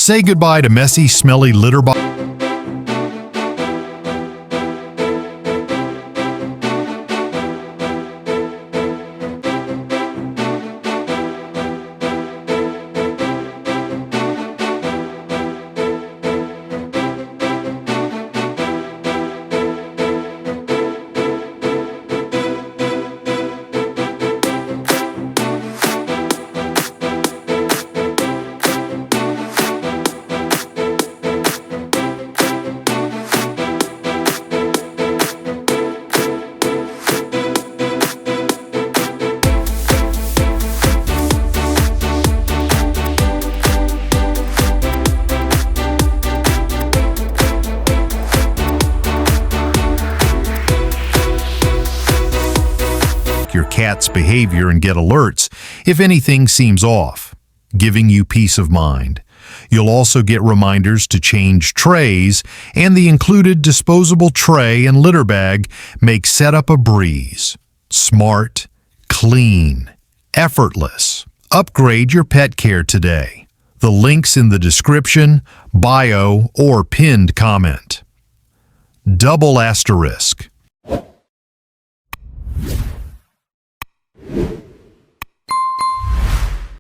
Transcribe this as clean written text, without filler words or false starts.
Say goodbye to messy, smelly litter box. Your cat's behavior and get alerts if anything seems off, giving you peace of mind. You'll also get reminders to change trays, and the included disposable tray and litter bag make setup a breeze. Smart, clean, effortless. Upgrade your pet care today. The link's in the description, bio, or pinned comment. Double asterisk.